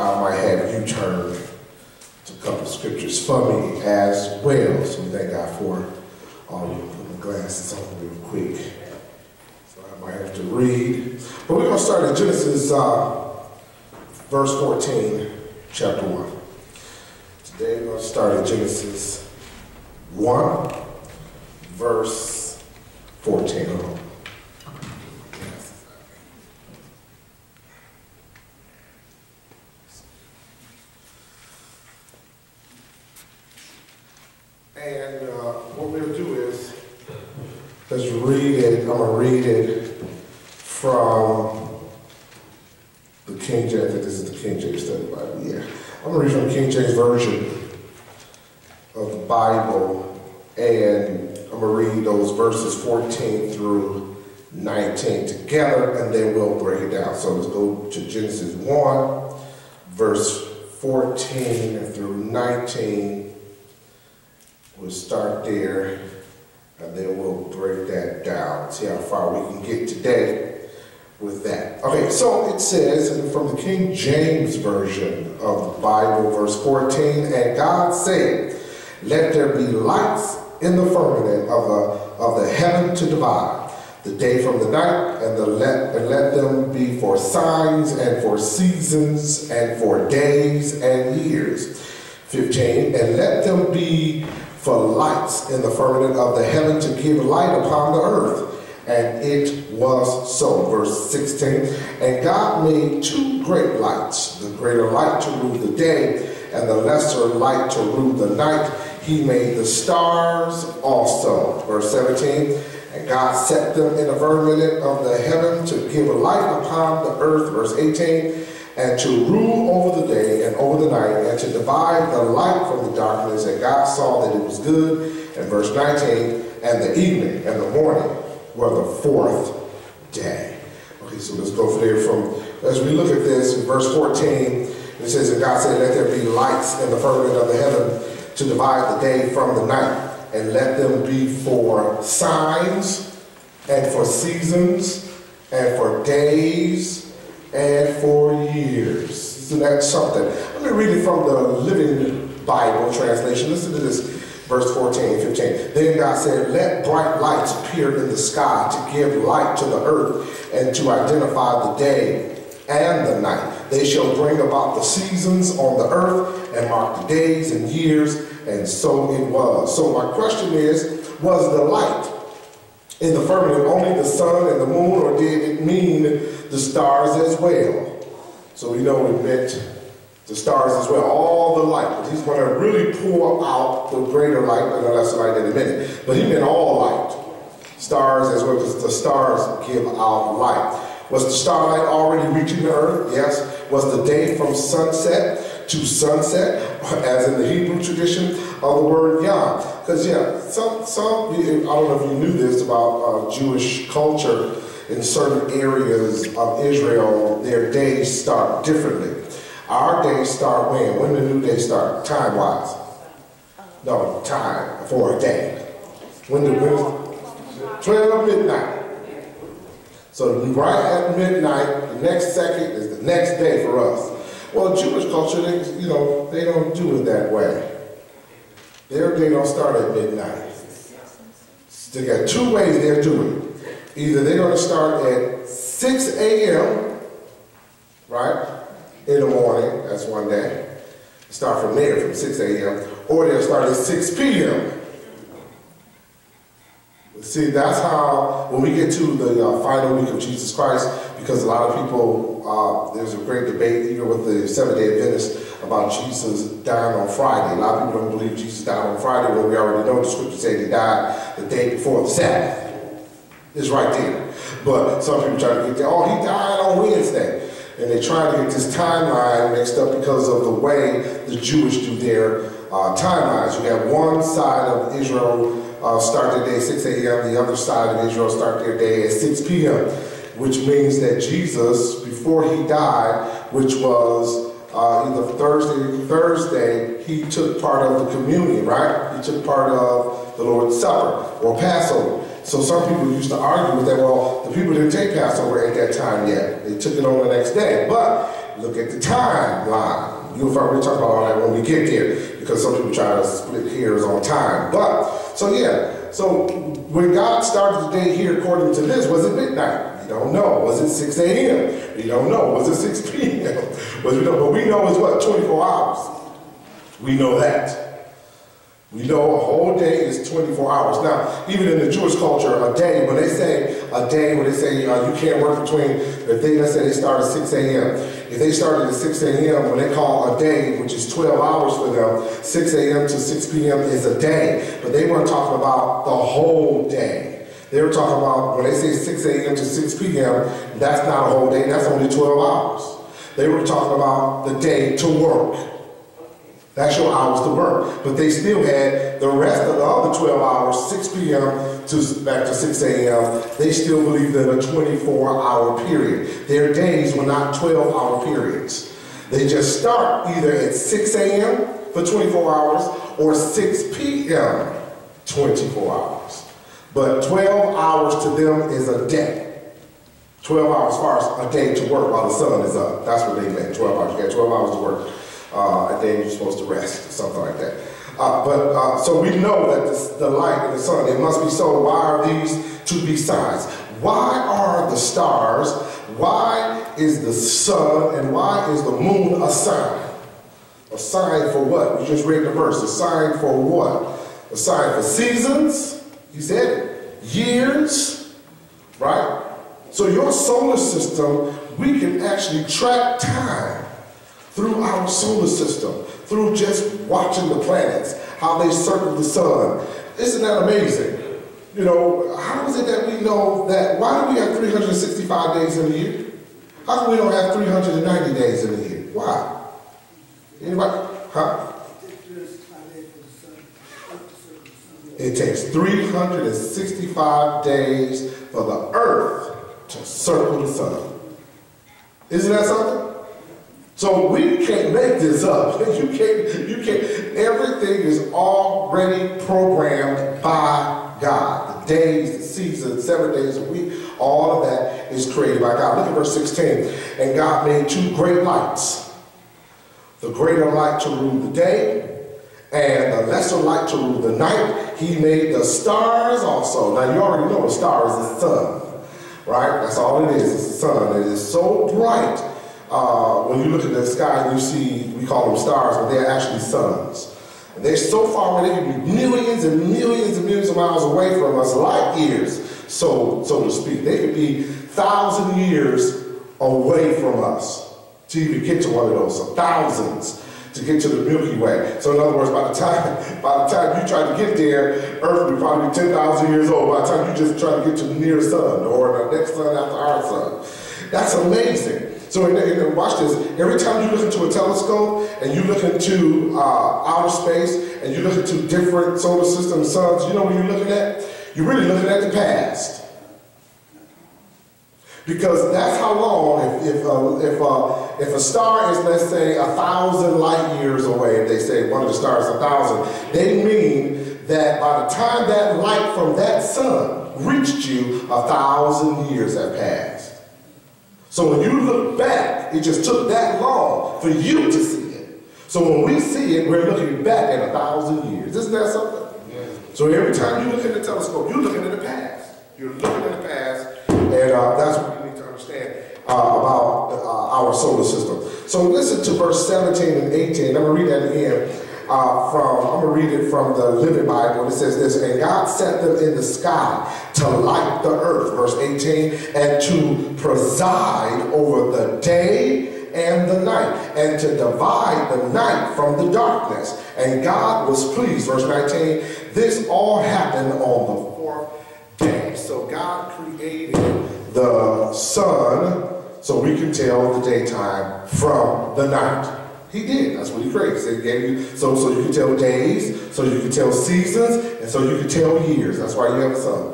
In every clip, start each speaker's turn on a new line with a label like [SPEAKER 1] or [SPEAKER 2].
[SPEAKER 1] I might have you turn to a couple of scriptures for me as well. So thank God for all you. Put my glasses on real quick. So I might have to read. But we're going to start at Genesis verse 14, chapter 1. Today we're going to start at Genesis 1, verse 14. Hold on. And what we'll do is, let's read it. I'm going to read it from the King James. I think this is the King James Study Bible. Yeah. I'm going to read from the King James Version of the Bible. And I'm going to read those verses 14 through 19 together. And then we'll break it down. So let's go to Genesis 1, verse 14 through 19. We'll start there, and then we'll break that down, see how far we can get today with that. Okay, so it says from the King James Version of the Bible, verse 14, and God said, let there be lights in the firmament of the heaven to divide the day from the night, and let them be for signs and for seasons and for days and years. 15, and let them be for lights in the firmament of the heaven to give light upon the earth. And it was so. Verse 16, and God made two great lights, the greater light to rule the day, and the lesser light to rule the night. He made the stars also. Verse 17, and God set them in the firmament of the heaven to give light upon the earth. Verse 18, and to rule over the day and over the night, and to divide the light from the darkness. And God saw that it was good. And verse 19, and the evening and the morning were the fourth day. Okay, so let's go from there. As we look at this, in verse 14, it says, and God said, let there be lights in the firmament of the heaven to divide the day from the night, and let them be for signs and for seasons and for days and for years. So that's something. Let me read it from the Living Bible translation. Listen to this, verse 14 and 15. Then God said, let bright lights appear in the sky to give light to the earth and to identify the day and the night. They shall bring about the seasons on the earth and mark the days and years. And so it was. So my question is, was the light in the firmament only the sun and the moon, or did it mean the stars as well? So we know it meant the stars as well, all the light. But he's going to really pour out the greater light and the lesser light in a minute. But he meant all light, stars as well, because the stars give out light. Was the starlight already reaching the earth? Yes. Was the day from sunset to sunset, as in the Hebrew tradition of the word Yom? Because some I don't know if you knew this about Jewish culture. In certain areas of Israel, their days start differently. Our days start when? When the new day start, time-wise? No, time for a day. When 12 midnight. So right at midnight, the next second is the next day for us. Well, Jewish culture, they don't do it that way. Their day don't start at midnight. They got two ways they're doing it. Either they're going to start at 6 a.m., right, in the morning, that's one day. Start from there, from 6 a.m., or they'll start at 6 p.m. See, that's how, when we get to the final week of Jesus Christ, because a lot of people, there's a great debate even with the Seventh-day Adventists about Jesus dying on Friday. A lot of people don't believe Jesus died on Friday when we already know the scripture said he died the day before the Sabbath. It's right there. But some people try to get there, oh, he died on Wednesday. And they try to get this timeline mixed up because of the way the Jewish do their timelines. You have one side of Israel start their day at 6 a.m., the other side of Israel start their day at 6 p.m., which means that Jesus, before he died, which was either Thursday, he took part of the communion, right? He took part of the Lord's Supper or Passover. So some people used to argue with that, well, the people didn't take Passover at that time yet. They took it on the next day. But look at the timeline. We'll talk about all that when we get there, because some people try to split hairs on time. But, so yeah, so when God started the day here according to this, was it midnight? We don't know. Was it 6 a.m.? We don't know. Was it 6 p.m.? But we know it's what, 24 hours. We know that. We know a whole day is 24 hours. Now, even in the Jewish culture, a day, when they say a day, when they say you can't work between, let's say they start at 6 a.m. If they started at 6 a.m., when they call a day, which is 12 hours for them, 6 a.m. to 6 p.m. is a day. But they weren't talking about the whole day. They were talking about, when they say 6 a.m. to 6 p.m., that's not a whole day, that's only 12 hours. They were talking about the day to work. That's your hours to work. But they still had the rest of the other 12 hours, 6 p.m. back to 6 a.m., they still believed in a 24-hour period. Their days were not 12-hour periods. They just start either at 6 a.m. for 24 hours or 6 p.m. 24 hours. But 12 hours to them is a day. 12 hours as far as a day to work while the sun is up. That's what they meant, 12 hours. You got 12 hours to work. A day you're supposed to rest, or something like that. So we know that the light and the sun, it must be so. Why are these to be signs? Why are the stars, why is the sun, and why is the moon a sign? A sign for what? We just read the verse. A sign for what? A sign for seasons, he said, years, right? So your solar system, we can actually track time through our solar system, through just watching the planets, how they circle the sun. Isn't that amazing? You know, how is it that we know that, why do we have 365 days in a year? How come we don't have 390 days in a year? Why? Anybody? Huh? It takes 365 daes for the earth to circle the sun. Isn't that something? So we can't make this up. You can't. Everything is already programmed by God. The days, the seasons, 7 days a week, all of that is created by God. Look at verse 16. And God made two great lights. The greater light to rule the day, and the lesser light to rule the night. He made the stars also. Now you already know the star is the sun, right? That's all it is. It's the sun. It is so bright. When you look at the sky and you see, we call them stars, but they're actually suns. And they're so far away, they can be millions and millions and millions of miles away from us, light years, so to speak. They could be 1,000 years away from us to even get to one of those, so thousands to get to the Milky Way. So in other words, by the time you try to get there, Earth will probably be 10,000 years old. By the time you just try to get to the nearest sun or the next sun after our sun. That's amazing. So watch this. Every time you look into a telescope and you look into outer space and you look into different solar system suns, you know what you're looking at? You're really looking at the past. Because that's how long, if a star is, let's say, 1,000 light years away, if they say one of the stars is 1,000, they mean that by the time that light from that sun reached you, 1,000 years have passed. So when you look back, it just took that long for you to see it. So when we see it, we're looking back at 1,000 years. Isn't that something? Yeah. So every time you look at the telescope, you're looking at the past. You're looking at the past, and that's what you need to understand about our solar system. So listen to verse 17 and 18. I'm going to read that again. I'm going to read it from the Living Bible. It says this, and God set them in the sky to light the earth, verse 18, and to preside over the day and the night, and to divide the night from the darkness. And God was pleased, verse 19, this all happened on the fourth day. So God created the sun so we can tell the daytime from the night. He did. That's what he created. So he gave you, so you can tell days, so you can tell seasons, and so you can tell years. That's why you have a sun.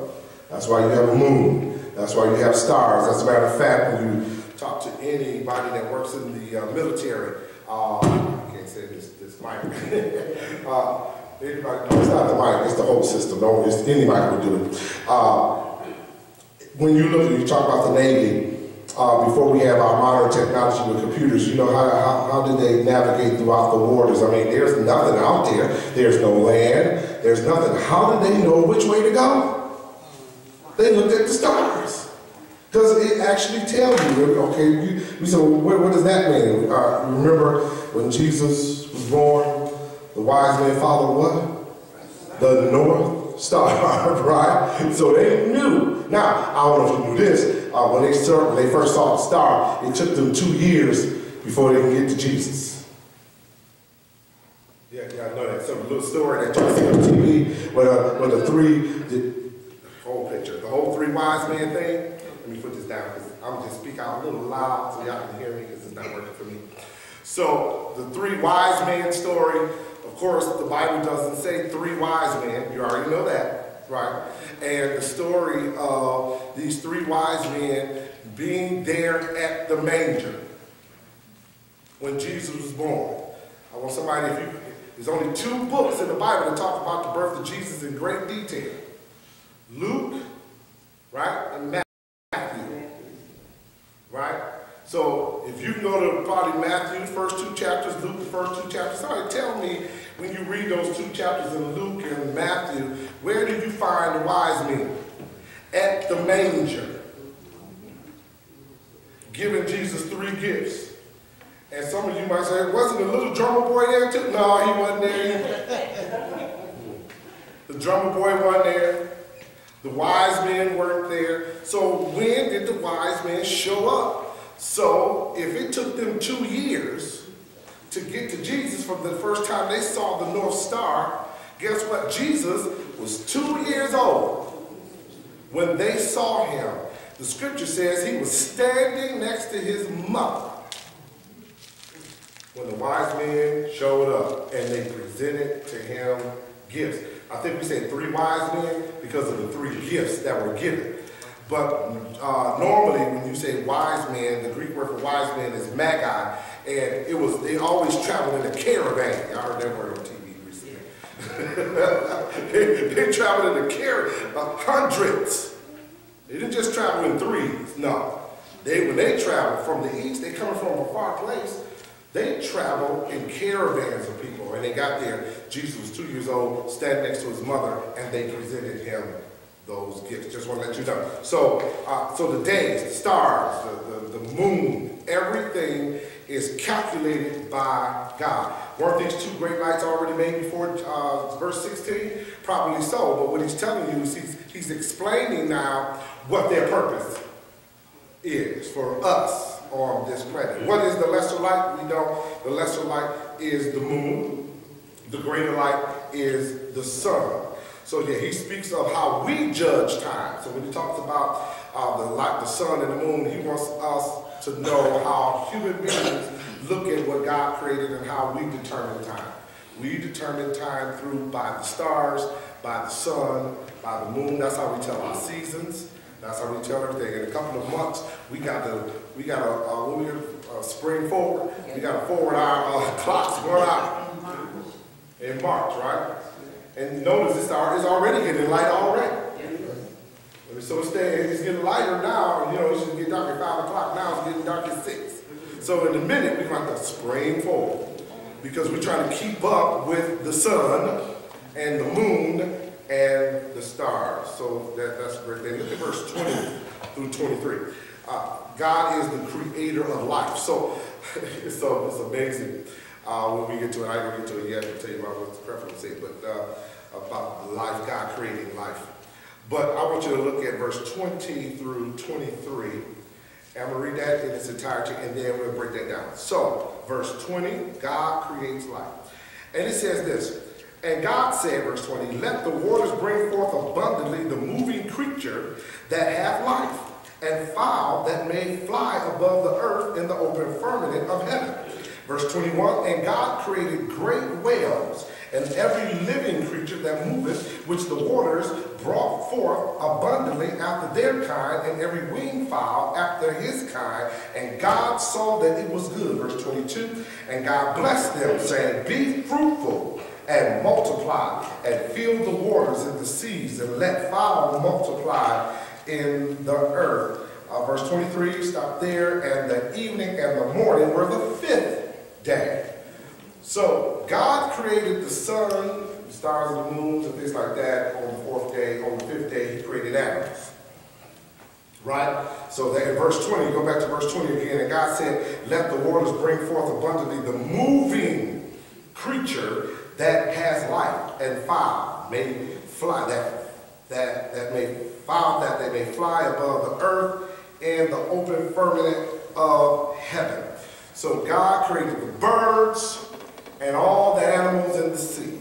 [SPEAKER 1] That's why you have a moon. That's why you have stars. As a matter of fact, when you talk to anybody that works in the military, I can't say this mic. Anybody, no, it's not the mic, it's the whole system. No, anybody would do it. When you look and you talk about the Navy, before we have our modern technology with computers, you know, how did they navigate throughout the waters? I mean, there's nothing out there. There's no land. There's nothing. How did they know which way to go? They looked at the stars. Because it actually tells you, okay, you say, well, what does that mean? Remember when Jesus was born, the wise men followed what? The North Star, right? So they knew. Now, I don't know if you knew this, when they first saw the star, it took them 2 years before they can get to Jesus. Yeah, I know that. Some little story that y'all see on TV, where the whole three wise men thing. Let me put this down because I'm just speak out a little loud so y'all can hear me because it's not working for me. So the three wise men story, of course, the Bible doesn't say three wise men. You already know that, right? And the story of these three wise men being there at the manger when Jesus was born. I want somebody, there's only 2 books in the Bible that talk about the birth of Jesus in great detail. Luke, right, and Matthew. Right? So if you can go to probably Matthew, the first 2 chapters, Luke, the first 2 chapters, somebody tell me when you read those 2 chapters in Luke and Matthew, where did you find the wise men? At the manger. Giving Jesus 3 gifts. And some of you might say, wasn't the little drummer boy there too? No, he wasn't there either. The drummer boy wasn't there. The wise men weren't there. So when did the wise men show up? So if it took them 2 years to get to Jesus from the first time they saw the North Star, guess what? Jesus was 2 years old when they saw him. The scripture says he was standing next to his mother when the wise men showed up and they presented to him gifts. I think we say 3 wise men because of the 3 gifts that were given. But normally when you say wise men, the Greek word for wise men is magi, and they always traveled in a caravan. Y'all heard that word on TV recently. they traveled in a caravan, hundreds. They didn't just travel in 3s, no. When they traveled from the east, they coming from a far place, they traveled in caravans of people, and they got there. Jesus was 2 years old, standing next to his mother, and they presented him those gifts. Just want to let you know. So, so the days, the stars, the moon, everything is calculated by God. Weren't these 2 great lights already made before verse 16? Probably so, but what he's telling you is he's explaining now what their purpose is for us on this planet. What is the lesser light? We know the lesser light is the moon. The greater light is the sun. So yeah, he speaks of how we judge time. So when he talks about the light, the sun, and the moon, he wants us to know how human beings look at what God created and how we determine time. We determine time by the stars, by the sun, by the moon. That's how we tell our seasons. That's how we tell everything. In a couple of months, we got spring forward. We got to forward our clocks 1 hour in March, right? And notice it's already getting light already. So it's getting lighter now. You know, it should get dark at 5 o'clock. Now it's getting dark at 6. So in a minute, we're going to spring forward because we're trying to keep up with the sun and the moon and the stars. So that's a great thing. Look at verse 20 through 23. God is the creator of life. So it's amazing. When we get to it, I don't get to it yet. I'll tell you about what the preference is, but about life, God creating life. But I want you to look at verse 20 through 23. And I'm going to read that in its entirety, and then we'll break that down. So, verse 20, God creates life. And it says this, and God said, verse 20, let the waters bring forth abundantly the moving creature that hath life, and fowl that may fly above the earth in the open firmament of heaven. Verse 21, and God created great whales, and every living creature that moveth, which the waters brought forth abundantly after their kind, and every winged fowl after his kind. And God saw that it was good. Verse 22, and God blessed them, saying, be fruitful, and multiply, and fill the waters and the seas, and let fowl multiply in the earth. verse 23, stop there, and the evening and the morning were the fifth day. So God created the sun, the stars, and the moons, and things like that on the fourth day. On the fifth day, he created animals. Right? So that in verse 20, go back to verse 20 again, and God said, let the waters bring forth abundantly the moving creature that has life, and fowl may fly, that may fowl, that they may fly above the earth and the open firmament of heaven. So God created the birds and all the animals in the sea.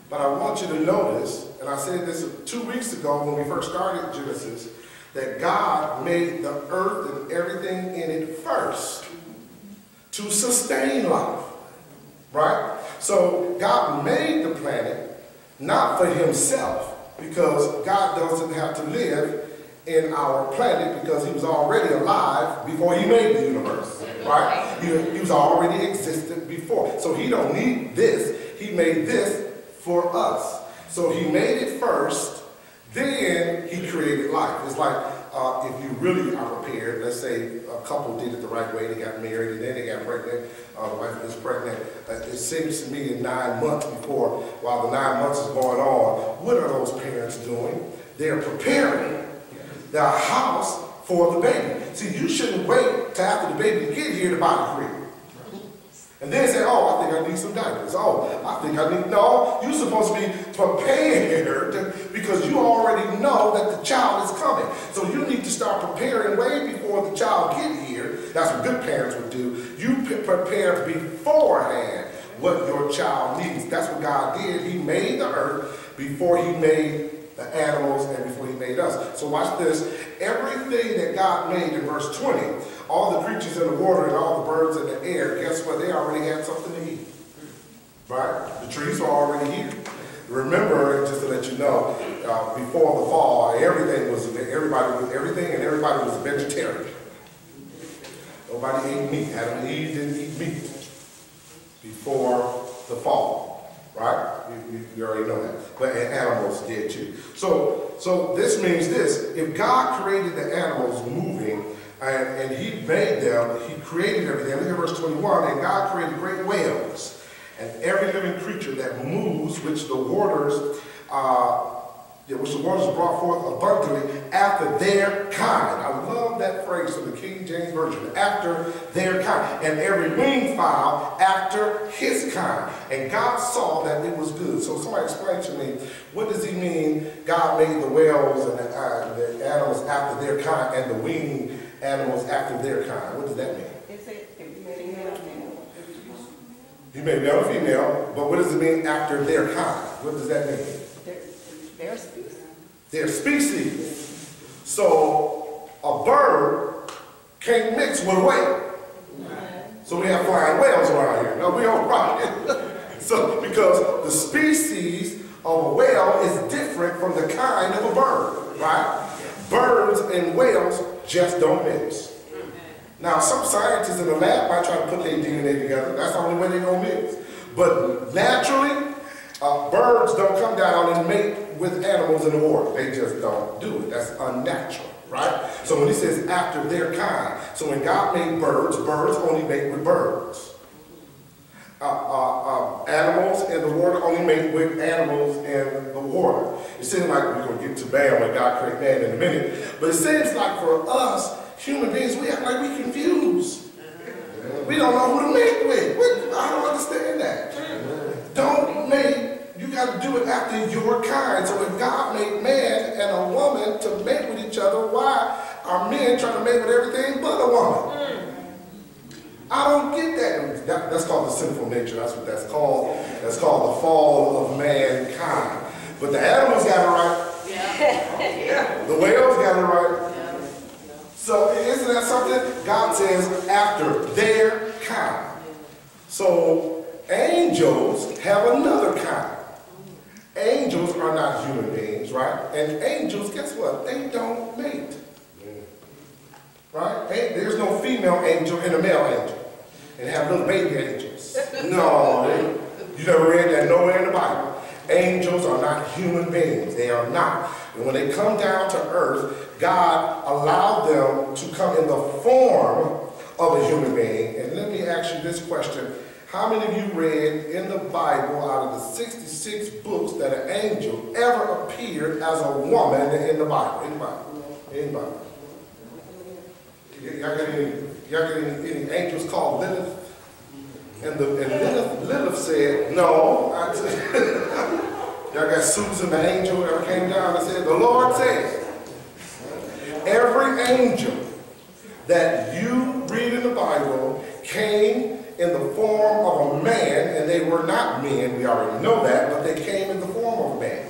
[SPEAKER 1] But I want you to notice, and I said this 2 weeks ago when we first started Genesis, that God made the earth and everything in it first to sustain life, right? So God made the planet not for himself, because God doesn't have to live in our planet because he was already alive before he made the universe, right? He was already existent before. So he don't need this. He made this for us. So he made it first, then he created life. It's like if you really are prepared, let's say a couple did it the right way, they got married and then they got pregnant, the wife is pregnant, it seems to me in 9 months before, while the 9 months is going on, what are those parents doing? They're preparing the house for the baby. See, you shouldn't wait till after the baby get here to buy the crib. And then say, oh, I think I need some diapers. Oh, I think I need, no, you're supposed to be prepared because you already know that the child is coming. So you need to start preparing way before the child get here. That's what good parents would do. You prepare beforehand what your child needs. That's what God did. He made the earth before he made the animals and before he made us. So watch this. Everything that God made in verse 20, all the creatures in the water and all the birds in the air, guess what? They already had something to eat. Right? The trees were already here. Remember, just to let you know, before the fall, everything was a vegetarian. Nobody ate meat. Adam and Eve didn't eat meat before the fall. Right? You already know that. But animals did too. So this means this. If God created the animals moving, and he made them, he created everything. Look at verse 21. And God created great whales and every living creature that moves, which the waters brought forth abundantly after their kind. I love that phrase from the King James Version. After their kind. And every winged fowl after his kind. And God saw that it was good. So somebody explain to me, what does he mean God made the whales and the animals after their kind and the winged animals after their kind? What does that mean? He made male and female, but what does it mean after their kind? What does that mean?
[SPEAKER 2] Their species.
[SPEAKER 1] Their species. So a bird can't mix with a whale. So we have flying whales around here. No, we don't right. So because the species of a whale is different from the kind of a bird, right? Birds and whales just don't mix. Now, some scientists in the lab might try to put their DNA together. That's the only way they're going to mix. But naturally, birds don't come down and mate with animals in the water. They just don't do it. That's unnatural, right? So when he says after their kind, so when God made birds, birds only mate with birds. Animals in the water only mate with animals in the water. It seems like we're going to get to man when God created man in a minute. But it seems like for us, human beings, we act like we're confused. We don't know who to mate with. I don't understand that. Don't mate. You got to do it after your kind. So if God made man and a woman to mate with each other, why are men trying to mate with everything but a woman? I don't get that. That's called the sinful nature. That's what that's called. That's called the fall of mankind. But the animals got it right. Yeah. The whales got it right. Yeah. So isn't that something? God says after their kind. So angels have another kind. Angels are not human beings, right? And angels, guess what? They don't mate. Right? There's no female angel and a male angel. And have little baby angels. No, you never read that nowhere in the Bible. Angels are not human beings. They are not. And when they come down to earth, God allowed them to come in the form of a human being. And let me ask you this question. How many of you read in the Bible, out of the 66 books, that an angel ever appeared as a woman in the Bible? Anybody? Anybody? Y'all got any angels called Lilith? And Lilith said, no. Y'all got Susan the angel that came down and said, the Lord said, every angel that you read in the Bible came in the form of a man, and they were not men, we already know that, but they came in the form of a man.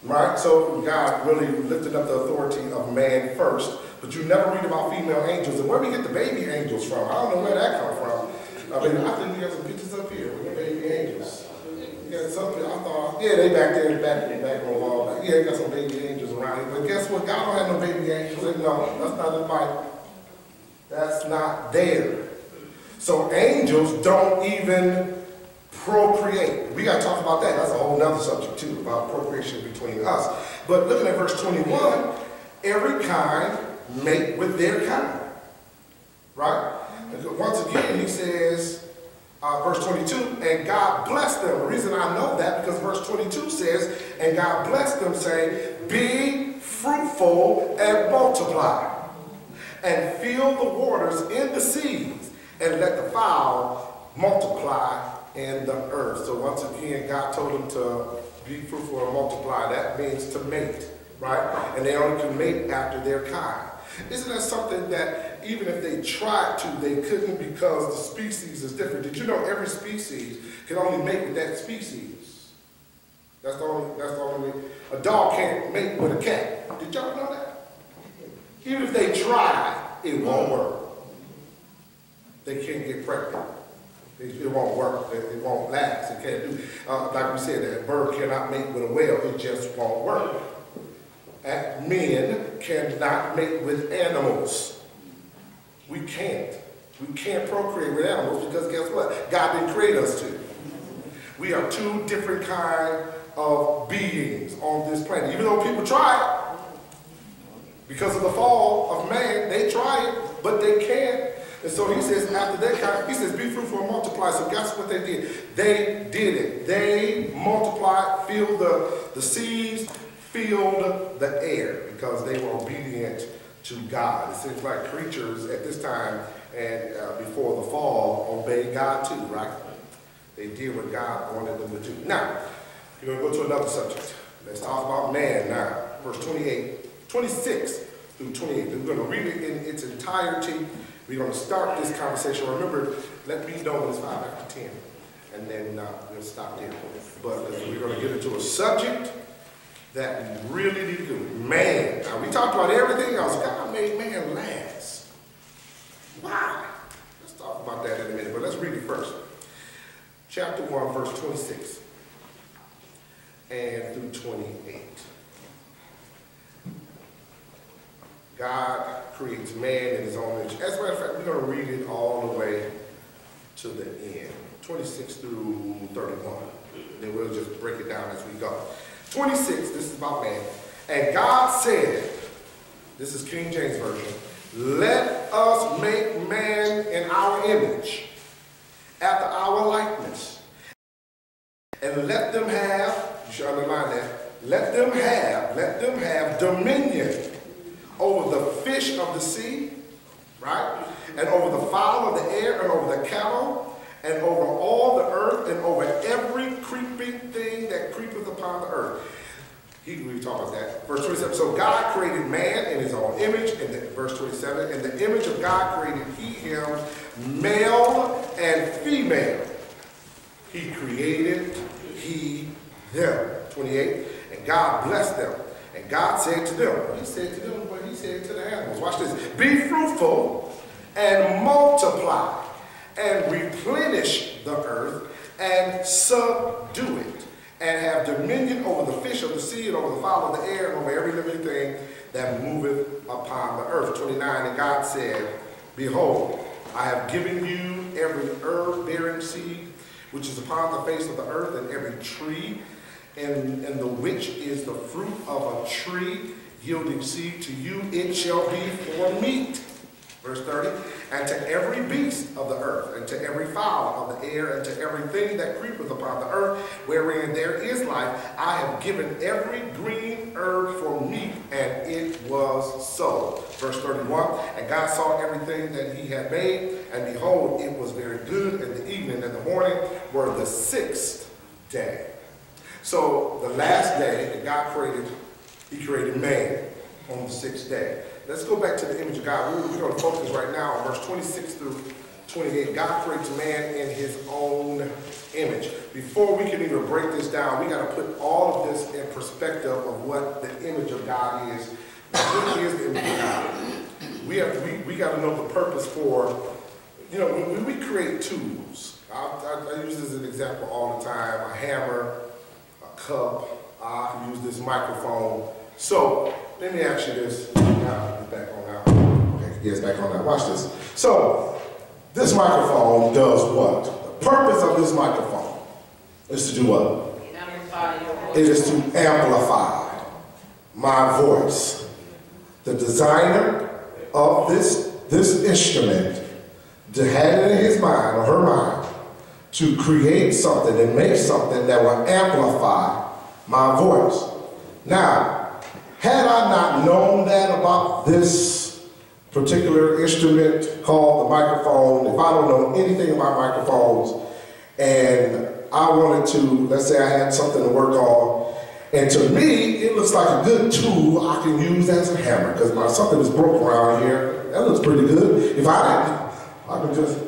[SPEAKER 1] Right? So God really lifted up the authority of man first, but you never read about female angels. And where we get the baby angels from, I don't know where that comes from. I mean, I think we got some pictures up here with the baby angels. We got some, I thought, yeah, they back there, back on the wall. Yeah, we got some baby angels around here. But guess what? God don't have no baby angels. No, that's not in the Bible. That's not there. So angels don't even procreate. We got to talk about that. That's a whole nother subject too, about procreation between us. But looking at verse 21, every kind mate with their kind. Right? And once again, he says, verse 22, and God blessed them. The reason I know that, because verse 22 says, and God blessed them, saying, be fruitful and multiply, and fill the waters in the seas, and let the fowl multiply in the earth. So once again, God told them to be fruitful and multiply. That means to mate, right? And they only can mate after their kind. Isn't that something that even if they tried to, they couldn't, because the species is different? Did you know every species can only mate with that species? That's the only way. A dog can't mate with a cat. Did y'all know that? Even if they try, it won't work. They can't get pregnant. It won't work. It won't last. It can't do. Like we said, a bird cannot mate with a whale. It just won't work. And men cannot mate with animals. We can't. We can't procreate with animals because guess what? God didn't create us to. We are two different kinds of beings on this planet. Even though people try it, because of the fall of man, they try it, but they can't. And so he says, after that kind, he says, be fruitful and multiply. So guess what they did? They did it. They multiplied, filled the seas, filled the air, because they were obedient to God. It seems like creatures at this time and before the fall obeyed God too, right? They did what God wanted them to do. Now, we're going to go to another subject. Let's talk about man now. Verse 26 through 28. We're going to read it in its entirety. We're going to start this conversation. Remember, let me know when it's 5 after 10. And then we'll stop there. But we're going to get into a subject that we really need to do. Man. Now, we talked about everything else. God made man last. Why? Let's talk about that in a minute. But let's read it first. Chapter 1, verse 26 and through 28. God creates man in his own image. As a matter of fact, we're going to read it all the way to the end. 26 through 31. Then we'll just break it down as we go. 26, this is about man. And God said, this is King James Version, let us make man in our image, after our likeness, and let them have, you should underline that, let them have dominion over the fish of the sea, right? And over the fowl of the air, and over the cattle, and over all the earth, and over every creeping thing that creepeth upon the earth. We talk about that. Verse 27. So God created man in his own image. And verse 27. In the image of God created he him, male and female. He created he them. 28. And God blessed them. And God said to them, he said to them what he said to the animals. Watch this. Be fruitful and multiply and replenish the earth and subdue it, and have dominion over the fish of the sea, and over the fowl of the air, and over every living thing that moveth upon the earth. 29, and God said, behold, I have given you every herb bearing seed, which is upon the face of the earth, and every tree and the which is the fruit of a tree yielding seed to you, it shall be for meat. Verse 30, and to every beast of the earth, and to every fowl of the air, and to everything that creepeth upon the earth, wherein there is life, I have given every green herb for meat, and it was so. Verse 31, and God saw everything that he had made, and behold, it was very good, and the evening and the morning were the 6th day. So the last day that God created, he created man on the 6th day. Let's go back to the image of God. We're going to focus right now on verse 26 through 28. God creates man in his own image. Before we can even break this down, we got to put all of this in perspective of what the image of God is. What is the image of God? We got to know the purpose for, when we create tools. I use this as an example all the time. A hammer, a cup, I can use this microphone. So let me ask you this. Now, it's back on now. Okay, yeah, it's back on now. Watch this. So, this microphone does what? The purpose of this microphone is to do what? Amplify your voice. It is to amplify my voice. The designer of this instrument had it in his mind or her mind to create something and make something that will amplify my voice. Now, had I not known that about this particular instrument called the microphone, if I don't know anything about microphones, and I wanted to, let's say I had something to work on, and to me, it looks like a good tool I can use as a hammer, because something is broke around here. That looks pretty good. If I didn't, I could just,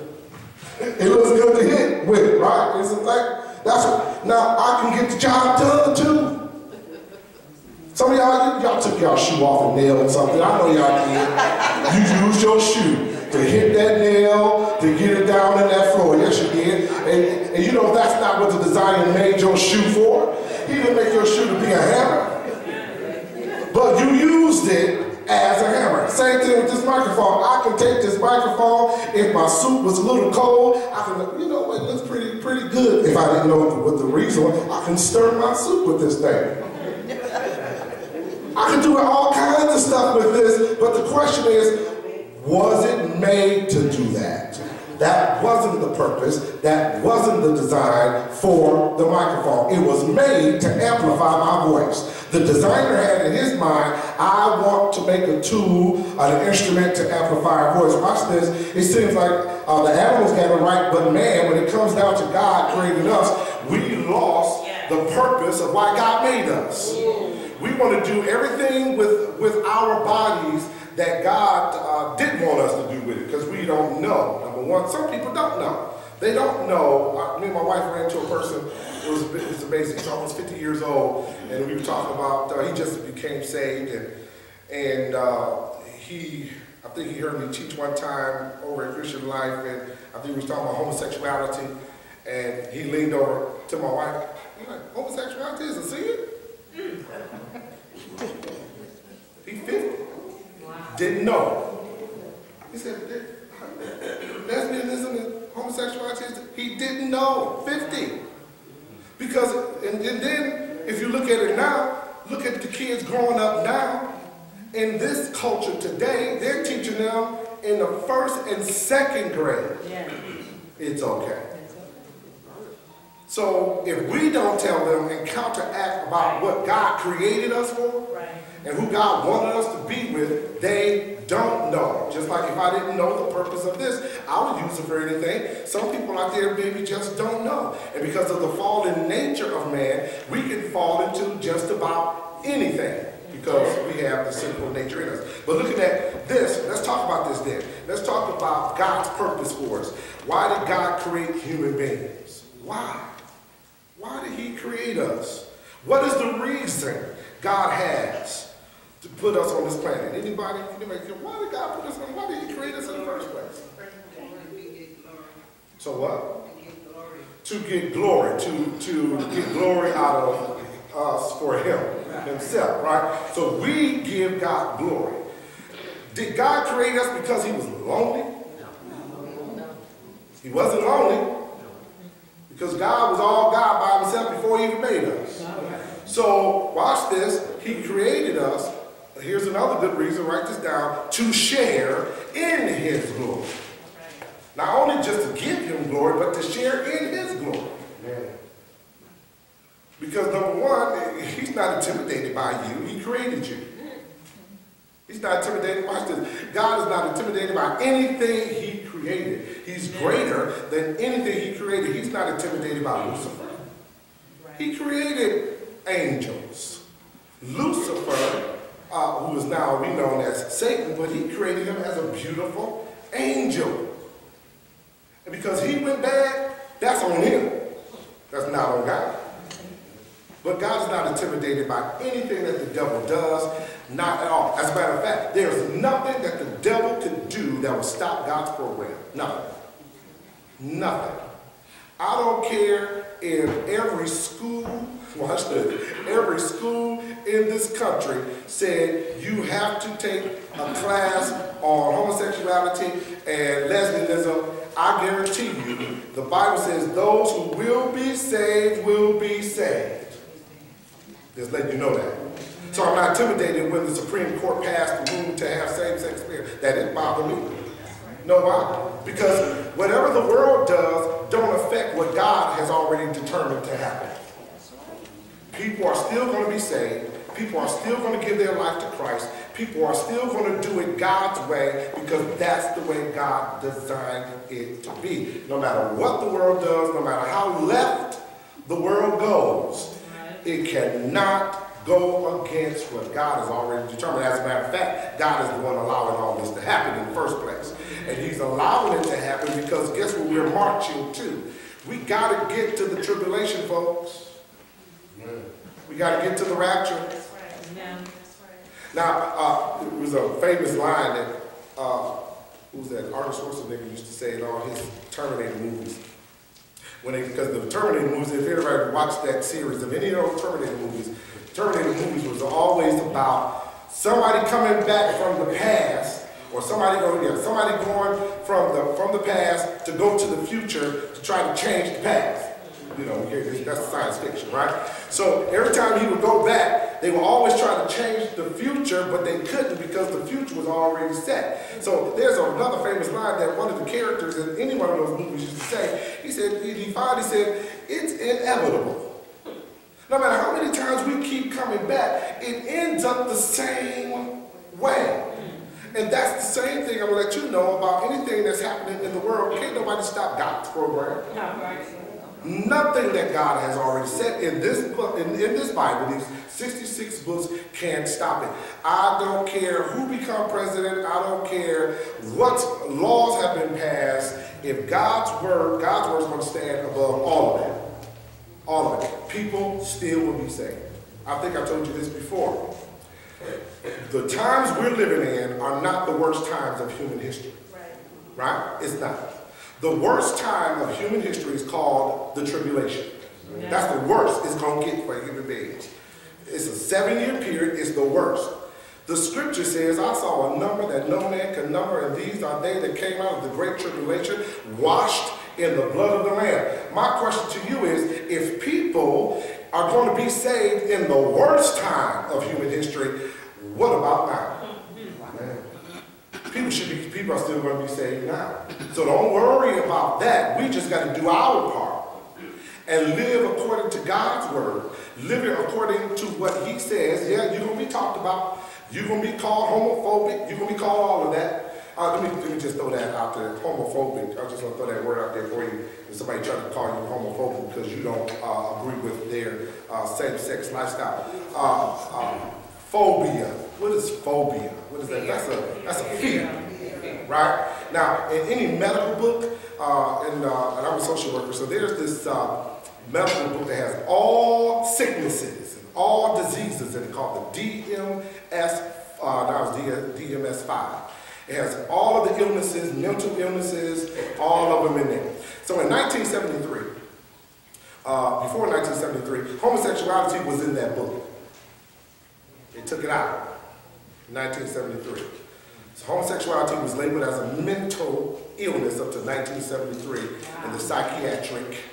[SPEAKER 1] it looks good to hit with, right? It's like, that's what, now I can get the job done too. Some of y'all took y'all shoe off and nailed something. I know y'all did. You used your shoe to hit that nail, to get it down in that floor. Yes, you did. And you know that's not what the designer made your shoe for. He didn't make your shoe to be a hammer. But you used it as a hammer. Same thing with this microphone. I can take this microphone, if my soup was a little cold, I can, you know, it looks pretty good. If I didn't know what the reason was, I can stir my soup with this thing. I can do all kinds of stuff with this, but the question is, was it made to do that? That wasn't the purpose. That wasn't the design for the microphone. It was made to amplify my voice. The designer had in his mind, I want to make a tool, an instrument to amplify a voice. Watch this. It seems like the animals got it right, but man, when it comes down to God creating us, we lost the purpose of why God made us. We want to do everything with our bodies that God didn't want us to do with it, because we don't know. Number one, some people don't know. They don't know. Me and my wife ran into a person, it was amazing. He's almost 50 years old, and we were talking about, he just became saved, and I think he heard me teach one time over at Christian Life, and I think he was talking about homosexuality, and he leaned over to my wife, he's like, homosexuality is a sin? He 50. Wow. Didn't know. He said, lesbianism and homosexuality, he didn't know. 50. Because, and then, if you look at it now, look at the kids growing up now. In this culture today, they're teaching them in the 1st and 2nd grade. Yeah. It's okay. So if we don't tell them and counteract about what God created us for, and who God wanted us to be with, they don't know. Just like if I didn't know the purpose of this, I would use it for anything. Some people out there maybe just don't know. And because of the fallen nature of man, we can fall into just about anything because we have the sinful nature in us. But looking at this, let's talk about this then. Let's talk about God's purpose for us. Why did God create human beings? Why? Why did he create us? What is the reason God has to put us on this planet? Anybody why did God put us on? Why did he create us in the first place? So what? To get glory. To get glory out of us for him, himself, right? So we give God glory. Did God create us because he was lonely? He wasn't lonely. Because God was all God by by himself before he even made us. So watch this. He created us. Here's another good reason, write this down, to share in his glory. Not only just to give him glory, but to share in his glory. Because number one, he's not intimidated by you. He created you. He's not intimidated. Watch this. God is not intimidated by anything he created. He's greater than anything he created. He's not intimidated by Lucifer. He created angels. Lucifer, who is now known as Satan, but he created him as a beautiful angel. And because he went bad, that's on him. That's not on God. But God is not intimidated by anything that the devil does, not at all. As a matter of fact, there's nothing that the devil could do that will stop God's program. Nothing. Nothing. I don't care if every school, watch this, every school in this country said you have to take a class on homosexuality and lesbianism. I guarantee you, the Bible says those who will be saved will be saved. Just letting you know that. So I'm not intimidated when the Supreme Court passed the rule to have same-sex marriage. That didn't bother me. Know why? Because whatever the world does don't affect what God has already determined to happen. People are still going to be saved. People are still going to give their life to Christ. People are still going to do it God's way because that's the way God designed it to be. No matter what the world does, no matter how left the world goes, it cannot go against what God has already determined. As a matter of fact, God is the one allowing all this to happen in the first place. And he's allowing it to happen because guess what we're marching to? We got to get to the tribulation, folks. We got to get to the rapture.
[SPEAKER 2] That's right. Amen. That's right.
[SPEAKER 1] Now, it was a famous line that, who's that? Arnold Schwarzenegger used to say in all his Terminator movies. Because the Terminator movies, if everybody watched that series of any of those Terminator movies was always about somebody coming back from the past, or somebody going from the past to go to the future to try to change the past. You know, that's science fiction, right? So every time he would go back, they would always try to change the future, but they couldn't because the future was already set. So there's another famous line that one of the characters in any one of those movies used to say. He said, he finally said, it's inevitable. No matter how many times we keep coming back, it ends up the same way. And that's the same thing I'm going to let you know about anything that's happening in the world. Can't nobody stop God's program.
[SPEAKER 2] No, right.
[SPEAKER 1] Nothing that God has already said in this book, in this Bible, these 66 books, can stop it. I don't care who become president. I don't care what laws have been passed. If God's word is going to stand above all of that. All of it. People still will be saved. I think I told you this before. The times we're living in are not the worst times of human history. Right? It's not. The worst time of human history is called the tribulation. Yeah. That's the worst it's going to get for human beings. It's a 7-year period. It's the worst. The scripture says, I saw a number that no man can number, and these are they that came out of the great tribulation, washed in the blood of the Lamb. My question to you is, if people are going to be saved in the worst time of human history, what about now? People are still going to be saved now. So don't worry about that. We just got to do our part and live according to God's word. Living according to what he says. Yeah, you're going to be talked about. You're going to be called homophobic. You're going to be called all of that. Let me just throw that out there. Homophobic. I'm just going to throw that word out there for you. If somebody tries to call you homophobic because you don't agree with their same-sex lifestyle. Phobia. What is phobia? What is that? That's a fear, right? Now, in any medical book, and I'm a social worker, so there's this medical book that has all sicknesses and all diseases, and it's called the DMS-5. It has all of the illnesses, mental illnesses, all of them in there. So in 1973, before 1973, homosexuality was in that book. They took it out in 1973. So homosexuality was labeled as a mental illness up to 1973 in the psychiatric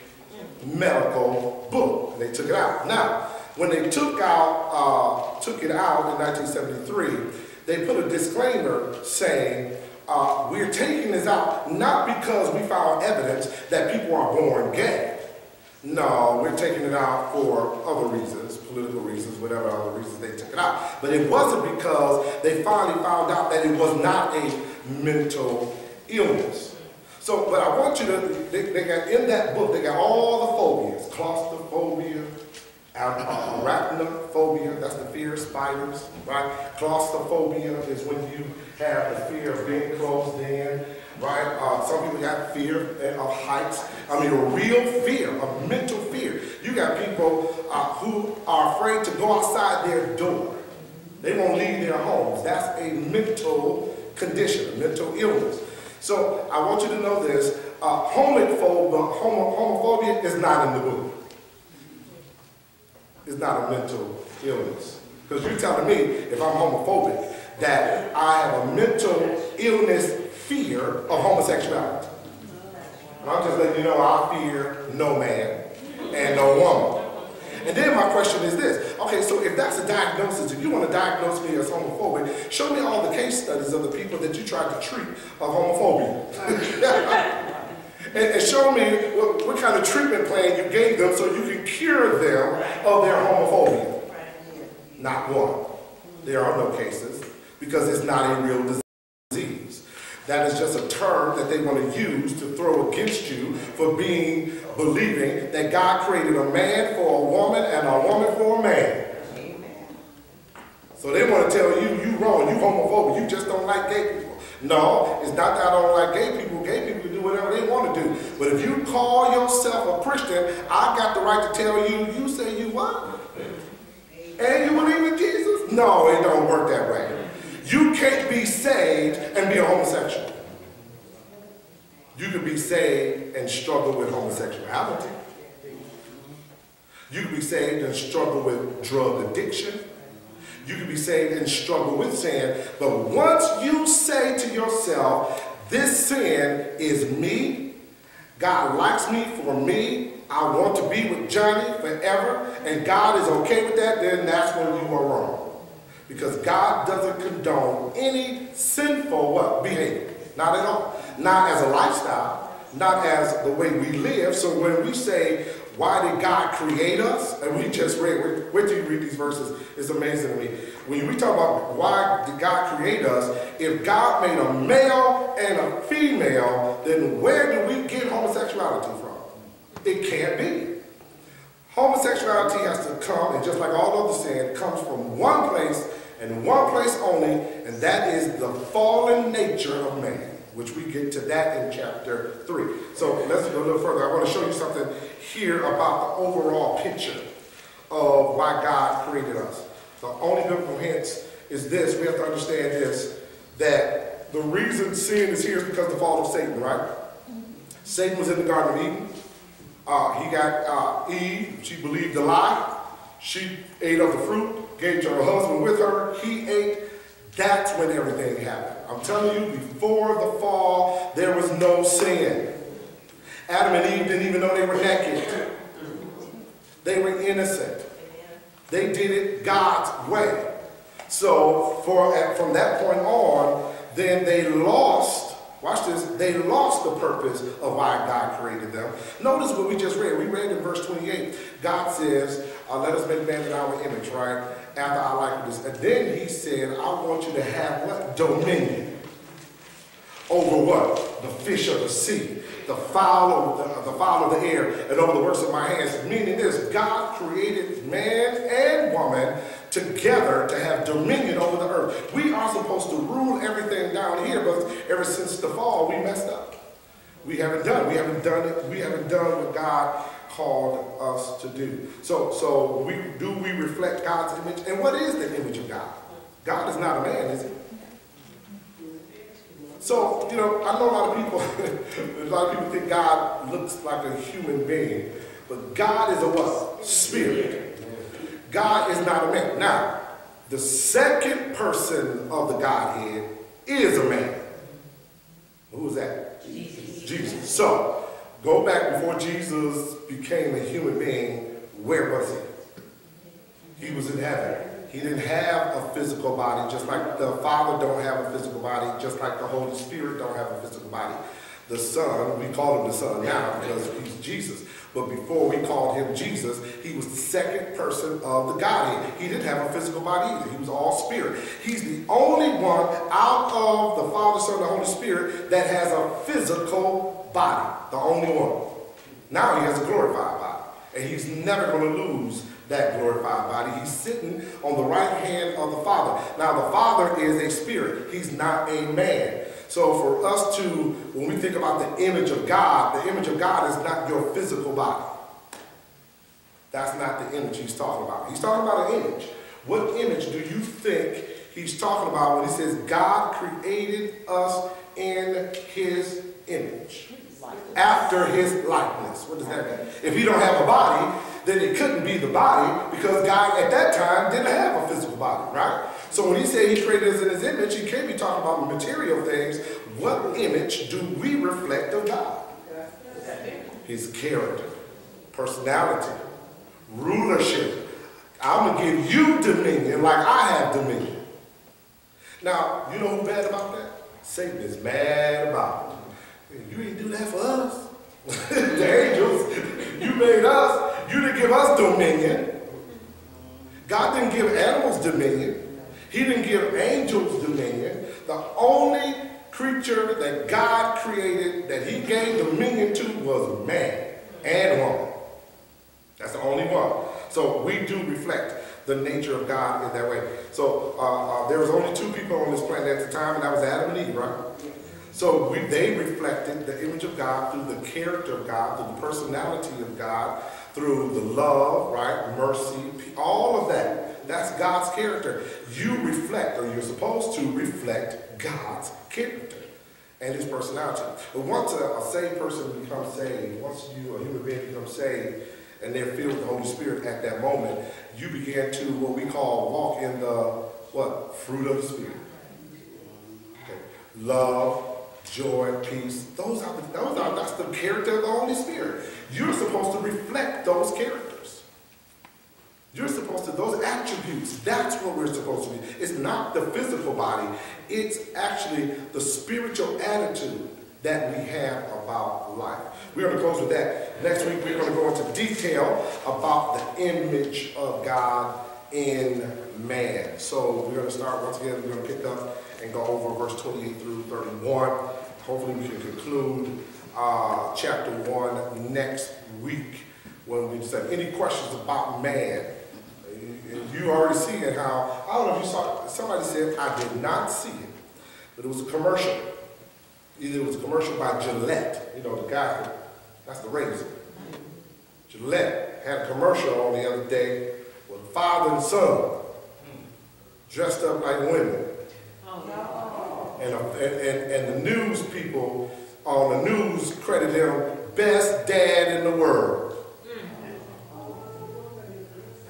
[SPEAKER 1] medical book. And they took it out. Now, when they took it out in 1973, they put a disclaimer saying, we're taking this out not because we found evidence that people are born gay. No, we're taking it out for other reasons, political reasons, whatever other reasons they took it out. But it wasn't because they finally found out that it was not a mental illness. So, but I want you to, they got in that book, they got all the phobias: claustrophobia, arachnophobia, that's the fear of spiders, right? Claustrophobia is when you have the fear of being closed in, right? Some people got fear of heights. I mean, a real fear, a mental fear. You got people who are afraid to go outside their door. They won't leave their homes. That's a mental condition, a mental illness. So I want you to know this, homophobia is not in the book. It's not a mental illness. Because you're telling me, if I'm homophobic, that I have a mental illness fear of homosexuality. And I'm just letting you know I fear no man and no woman. And then my question is this. Okay, so if that's a diagnosis, if you want to diagnose me as homophobic, show me all the case studies of the people that you tried to treat of homophobia. and show me what kind of treatment plan you gave them so you can cure them of their homophobia. Not one. There are no cases because it's not a real disease. That is just a term that they want to use to throw against you for believing that God created a man for a woman and a woman for a man. Amen. So they want to tell you, you wrong, you homophobic, you just don't like gay people. No, it's not that I don't like gay people. Gay people can do whatever they want to do. But if you call yourself a Christian, I got the right to tell you, you say you what? And you believe in Jesus? No, it don't work that way. You can't be saved and be a homosexual. You can be saved and struggle with homosexuality. You can be saved and struggle with drug addiction. You can be saved and struggle with sin. But once you say to yourself, this sin is me, God likes me for me, I want to be with Johnny forever, and God is okay with that, then that's when you are wrong. Because God doesn't condone any sinful what? Behavior. Not at all. Not as a lifestyle. Not as the way we live. So when we say, why did God create us? And we just read, wait till you read these verses. It's amazing to me. When we talk about why did God create us, if God made a male and a female, then where do we get homosexuality from? It can't be. Homosexuality has to come, and just like all other sin, comes from one place and one place only, and that is the fallen nature of man, which we get to that in chapter 3. So let's go a little further. I want to show you something here about the overall picture of why God created us. The only biblical hint is this. We have to understand this, that the reason sin is here is because of the fall of Satan, right? Satan was in the Garden of Eden. He got Eve. She believed the lie. She ate of the fruit, gave to her husband with her. He ate. That's when everything happened. I'm telling you, before the fall, there was no sin. Adam and Eve didn't even know they were naked. They were innocent. They did it God's way. So from that point on, then they lost, watch this, they lost the purpose of why God created them. Notice what we just read. We read in verse 28. God says, let us make man in our image, right? After I like this. And then he said, I want you to have what? Dominion. Over what? The fish of the sea, the fowl of the air, and over the works of my hands. Meaning this, God created man and woman together to have dominion over the earth. We are supposed to rule everything down here, but ever since the fall, we messed up. We haven't done what God called us to do. So we reflect God's image? And what is the image of God? God is not a man, is he? So, I know a lot of people think God looks like a human being, but God is a what? Spirit. God is not a man. Now, the second person of the Godhead is a man. Who is that? Jesus. So, Go back before Jesus became a human being, where was he? He was in heaven. He didn't have a physical body, just like the Father don't have a physical body, just like the Holy Spirit don't have a physical body. The Son, we call him the Son now because he's Jesus. But before we called him Jesus, he was the second person of the Godhead. He didn't have a physical body either. He was all spirit. He's the only one out of the Father, Son, and the Holy Spirit that has a physical body. The only one. Now he has a glorified body. And he's never going to lose that glorified body. He's sitting on the right hand of the Father. Now the Father is a spirit. He's not a man. So for us to, when we think about the image of God is not your physical body. That's not the image he's talking about. He's talking about an image. What image do you think he's talking about when he says God created us in his image? After his likeness. What does that mean? If he don't have a body, then it couldn't be the body because God at that time didn't have a physical body, right? So when he said he created us in his image, he can't be talking about material things. What image do we reflect of God? His character, personality, rulership. I'm going to give you dominion like I have dominion. Now, you know who's bad about that? Satan is mad about it. You didn't do that for us. The angels, you made us. You didn't give us dominion. God didn't give animals dominion. He didn't give angels dominion. The only creature that God created that he gave dominion to was man and woman. That's the only one. So we do reflect the nature of God in that way. So there was only two people on this planet at the time, and that was Adam and Eve, right? So they reflected the image of God through the character of God, through the personality of God, through the love, right, mercy, all of that. That's God's character. You reflect, or you're supposed to reflect God's character and his personality. But once a saved person becomes saved, once you, a human being, becomes saved, and they're filled with the Holy Spirit at that moment, you begin to, what we call, walk in the, what? Fruit of the Spirit. Okay. Love, joy, peace. That's the character of the Holy Spirit. You're supposed to reflect those characters. You're supposed to, those attributes, that's what we're supposed to be. It's not the physical body. It's actually the spiritual attitude that we have about life. We're going to close with that. Next week, we're going to go into detail about the image of God in man. So we're going to start once again. We're going to pick up and go over verse 28 through 31. Hopefully we can conclude chapter 1 next week when we just have any questions about man. You already see it how, I don't know if you saw, somebody said, I did not see it, but it was a commercial. Either it was a commercial by Gillette, you know, the guy, that's the razor. Gillette had a commercial on the other day with father and son dressed up like women. And the news people on the news credit him best dad in the world.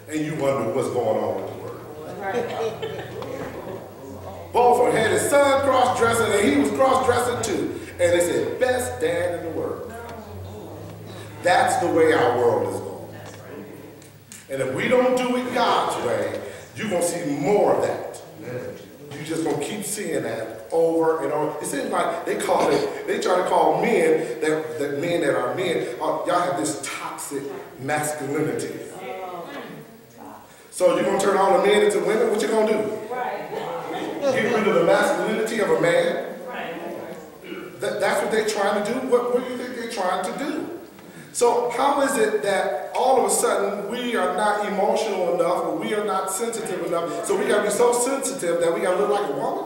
[SPEAKER 1] And you wonder what's going on with the world. Both of them had his son cross-dressing and he was cross-dressing too. And they said, best dad in the world. That's the way our world is going. And if we don't do it God's way, you're going to see more of that. You're just going to keep seeing that over and over. It seems like they try to call men, that men that are men, y'all have this toxic masculinity. So you're going to turn all the men into women? What you going to do? Get rid of the masculinity of a man? That's what they're trying to do? What do you think they're trying to do? So how is it that all of a sudden we are not emotional enough or we are not sensitive enough, so we got to be so sensitive that we got to look like a woman?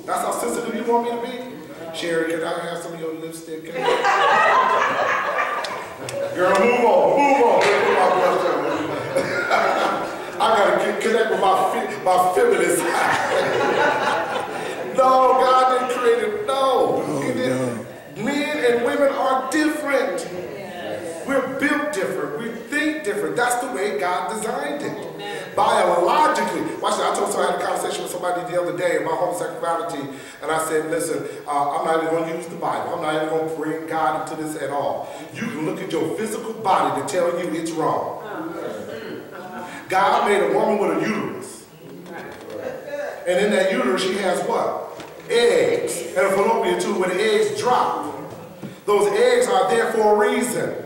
[SPEAKER 1] That's how sensitive you want me to be? Sherry, can I have some of your lipstick? Girl, move on. I got to connect with my feminine side. No, God didn't create it. No. Men and women are different. We're built different. We think different. That's the way God designed it. Biologically. Watch this. I told somebody, I had a conversation with somebody the other day about homosexuality, and I said, listen, I'm not even going to use the Bible. I'm not even going to bring God into this at all. You can look at your physical body to tell you it's wrong. God made a woman with a uterus. And in that uterus, she has what? Eggs. And a fallopian tube where the eggs drop. Those eggs are there for a reason.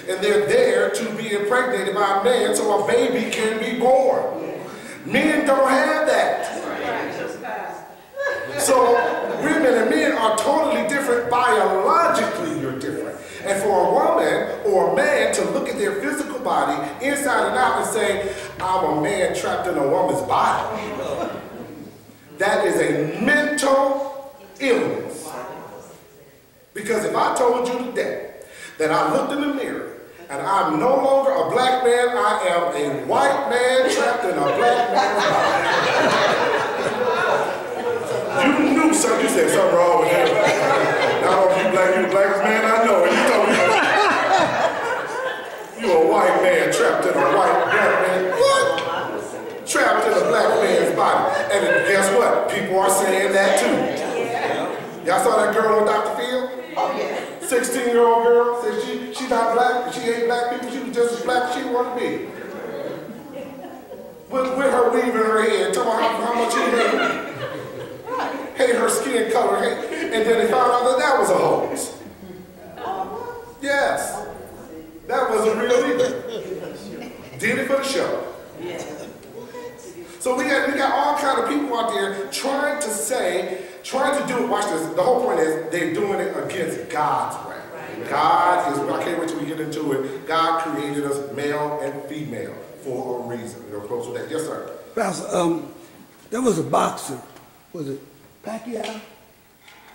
[SPEAKER 1] And they're there to be impregnated by a man so a baby can be born. Men don't have that. So women and men are totally different. Biologically, you're different. And for a woman or a man to look at their physical body inside and out and say, I'm a man trapped in a woman's body, that is a mental illness. Because if I told you today that I looked in the mirror and I'm no longer a black man, I am a white man trapped in a black man's body. You knew something. You said something wrong with him. Now if you black, you the blackest man I know. And you told me you a white man trapped in a white black man. What? Trapped in a black man's body. And guess what? People are saying that too. Y'all saw that girl on Dr. Phil? Oh yeah. 16-year-old girl said she's not black, she ain't black people, she was just as black as she wanted to be. With her weave in her head, talking about how much she hate her skin color, and then they found out that that was a hoax. Yes, that wasn't real either. Did it for the show. So we got all kind of people out there trying to do it. Watch this. The whole point is they're doing it against God's way. God is, I can't wait till we get into it. God created us male and female for a reason. We're close with that. Yes, sir.
[SPEAKER 3] Pastor, there was a boxer. Was it Pacquiao?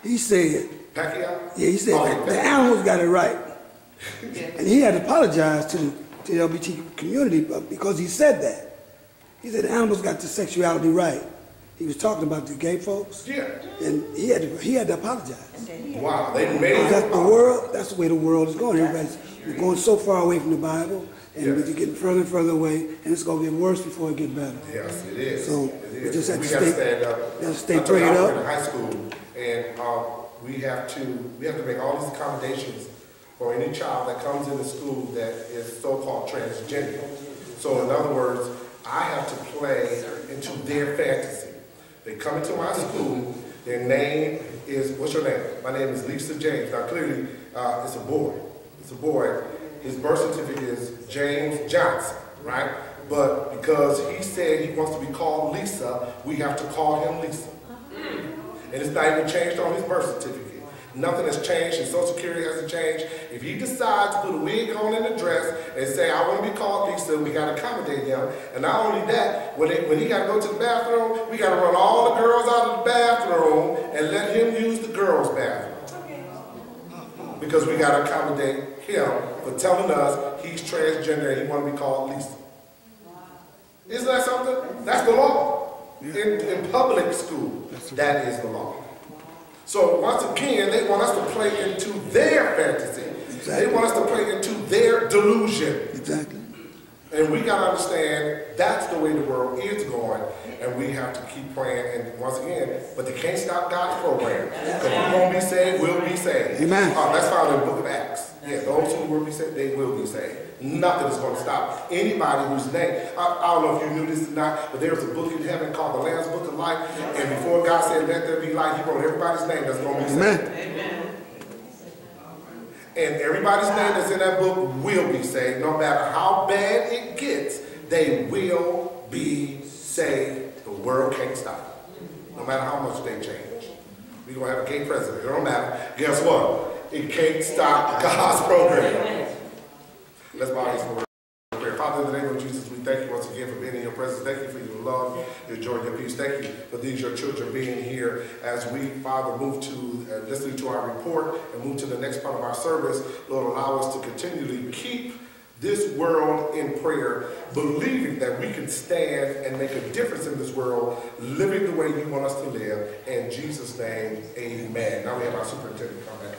[SPEAKER 3] He said.
[SPEAKER 1] Pacquiao?
[SPEAKER 3] Yeah, he said the animals got it right. And he had to apologize to the LGBT community because he said that. He said the animals got the sexuality right. He was talking about the gay folks.
[SPEAKER 1] Yeah.
[SPEAKER 3] And he had to apologize.
[SPEAKER 1] Wow, they made it.
[SPEAKER 3] That's the way the world is going. We're going so far away from the Bible, and we're getting further and further away, and it's going to get worse before it gets better.
[SPEAKER 1] Yes, it is.
[SPEAKER 3] So we just have to
[SPEAKER 1] stand up.
[SPEAKER 3] Stay prayed up.
[SPEAKER 1] In high school, and we have to make all these accommodations for any child that comes into school that is so-called transgender. So in other words, I have to play into their fantasy. They come into my school, their name is, what's your name? My name is Lisa James. Now clearly, it's a boy. It's a boy. His birth certificate is James Johnson, right? But because he said he wants to be called Lisa, we have to call him Lisa. And it's not even changed on his birth certificate. Nothing has changed, his Social Security hasn't changed. If he decides to put a wig on and a dress and say, I want to be called Lisa, we got to accommodate him. And not only that, when he got to go to the bathroom, we got to run all the girls out of the bathroom and let him use the girls' bathroom. Because we got to accommodate him for telling us he's transgender and he want to be called Lisa. Isn't that something? That's the law. In public school, that is the law. So once again, they want us to play into their fantasy. Exactly. They want us to play into their delusion.
[SPEAKER 3] Exactly.
[SPEAKER 1] And we got to understand that's the way the world is going, and we have to keep praying. And once again, but they can't stop God's program. Because we're going to be saved, we'll be saved.
[SPEAKER 3] Amen.
[SPEAKER 1] That's found in the book of Acts. Yeah, those who will be saved, they will be saved. Nothing is going to stop anybody whose name. I don't know if you knew this or not, but there's a book in heaven called the Lamb's Book of Life. And before God said, let there be light, he wrote everybody's name that's going to be saved.
[SPEAKER 3] Amen.
[SPEAKER 1] And everybody's name that's in that book will be saved. No matter how bad it gets, they will be saved. The world can't stop it. No matter how much they change. We're going to have a gay president. It don't matter. Guess what? It can't stop God's program. Let's bow these for prayer. Father, in the name of Jesus, we thank you once again for being in your presence. Thank you for your love, your joy, your peace. Thank you for these, your children, being here as we, Father, move to listening to our report and move to the next part of our service. Lord, allow us to continually keep this world in prayer, believing that we can stand and make a difference in this world, living the way you want us to live. In Jesus' name, amen. Now we have our superintendent come back.